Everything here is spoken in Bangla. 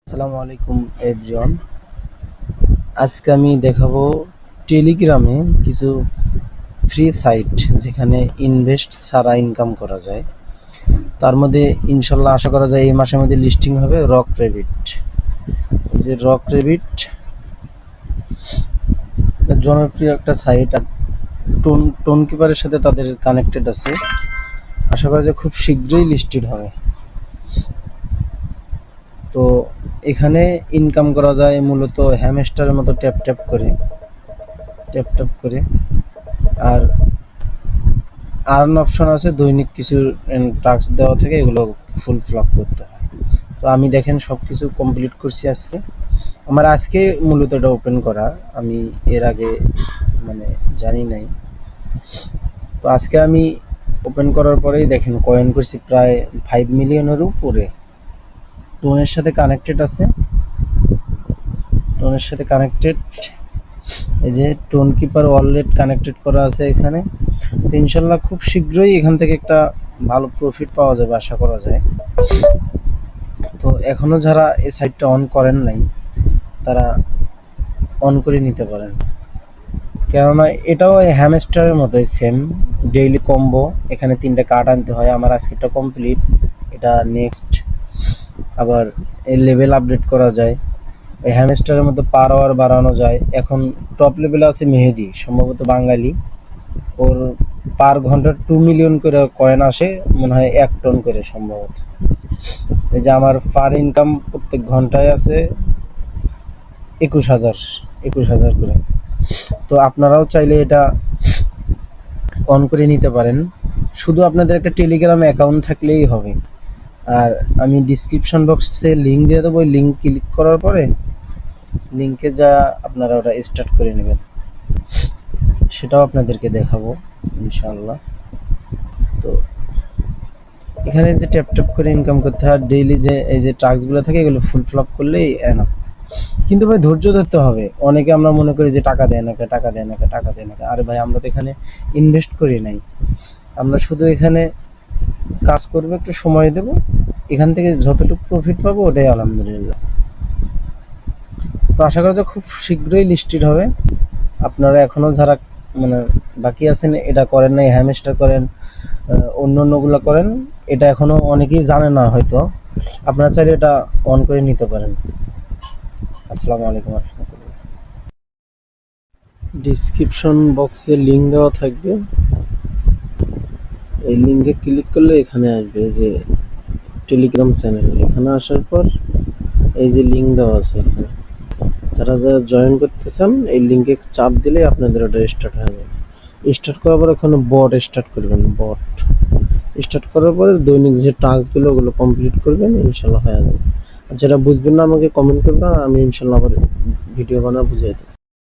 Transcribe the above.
আসসালামু আলাইকুম এভরিওয়ান। আজকে আমি দেখাবো টেলিগ্রামে কিছু ফ্রি সাইট যেখানে ইনভেস্ট ছাড়া ইনকাম করা যায়। তার মধ্যে ইনশাল্লাহ আশা করা যায় এই মাসের মধ্যে লিস্টিং হবে রক রেবিট। এই যে রক রেবিট জনপ্রিয় একটা সাইট, আর টোন কিপারের সাথে তাদের কানেক্টেড আছে। আশা করা যায় খুব শীঘ্রই লিস্টেড হবে। তো এখানে ইনকাম করা যায় মূলত হ্যামস্টারের মতো ট্যাপ ট্যাপ করে। আর আর্ন অপশন আছে, দৈনিক কিছু টাস্ক দেওয়া থাকে, এগুলো ফুল ফ্লপ করতে হয়। তো আমি দেখেন সব কিছু কমপ্লিট করছি আজকে। আমার আজকে মূলত এটা ওপেন করা, আমি এর আগে জানি নাই। তো আজকে আমি ওপেন করার পরেই দেখেন কয়েন করছি প্রায় 5 মিলিয়নের উপরে। টোনের সাথে কানেক্টেড এই যে টোন কিপার ওয়ালেট কানেক্টেড করা আছে এখানে। তো ইনশাল্লাহ খুব শীঘ্রই এখান থেকে একটা ভালো প্রফিট পাওয়া যাবে আশা করা যায়। তো এখনো যারা এই সাইটটা অন করেন নাই তারা অন করে নিতে পারেন, কেননা এটাও হ্যামস্টারের মতোই সেম ডেইলি কম্বো। এখানে 3টা কার্ড আনতে হয়, আমার আজকেরটা কমপ্লিট, এটা নেক্সট। আবার এই লেভেল আপডেট করা যায়, এই হ্যামস্টারের মধ্যে পার আওয়ার বাড়ানো যায়। এখন টপ লেভেলে আছে মেহেদি, সম্ভবত বাঙালি, ওর পার ঘন্টা 2 মিলিয়ন করে কয়েন আসে, মনে হয় 1 টন করে সম্ভবত। এই যে আমার পার ইনকাম প্রত্যেক ঘন্টায় আছে 21,000 করে। তো আপনারাও চাইলে এটা অন করে নিতে পারেন, শুধু আপনাদের একটা টেলিগ্রাম অ্যাকাউন্ট থাকলেই হবে। আর আমি ডিসক্রিপশন বক্সে লিঙ্ক দিয়ে দেবো, ওই লিঙ্ক ক্লিক করার পরে লিঙ্কে যা আপনারা ওটা স্টার্ট করে নেবেন, সেটাও আপনাদেরকে দেখাবো ইনশাআল্লাহ। তো এখানে যে ট্যাপ ট্যাপ করে ইনকাম করতে হয়, ডেইলি যে এই যে টাস্কগুলো থাকে এগুলো ফুল ফ্লপ করলেই এনাফ। কিন্তু ভাই ধৈর্য ধরতে হবে। অনেকে আমরা মনে করি যে টাকা দেয় না, আরে ভাই আমরা তো এখানে ইনভেস্ট করি নাই, আমরা শুধু এখানে কাজ করবো, একটু সময় দেব, এখান থেকে যতটুকু প্রফিট পাবো ওটাই আলহামদুলিল্লাহ। তো আশা করা যায় খুব শীঘ্রই লিস্টেড হবে। আপনারা এখনো যারা বাকি আছেন, এটা করেন নাই, হ্যামস্টার করেন, অন্যগুলো করেন, এটা এখনো অনেকেই জানে না হয়তো, আপনারা চাইলে এটা অন করে নিতে পারেন। আসসালামু আলাইকুম রহমতুল্লাহ। ডিসক্রিপশন বক্সে লিঙ্ক দেওয়া থাকবে, এই লিঙ্কে ক্লিক করলে এখানে আসবে যে টেলিগ্রাম চ্যানেল। এখানে আসার পর এই যে লিঙ্ক দেওয়া আছে, এখানে যারা জয়েন করতে চান এই লিঙ্কে চাপ দিলে আপনাদের ওটা স্টার্ট হয়ে যাবে। স্টার্ট করার পর ওখানে বট স্টার্ট করবেন, বট স্টার্ট করার পরে দৈনিক যে টাস্কগুলো ওগুলো কমপ্লিট করবেন, ইনশাল্লাহ হয়ে যাবে। আর যারা বুঝবেন না আমাকে কমেন্ট করবেন, আমি ইনশাল্লাহ আবার ভিডিও বানা বুঝিয়ে দেবো।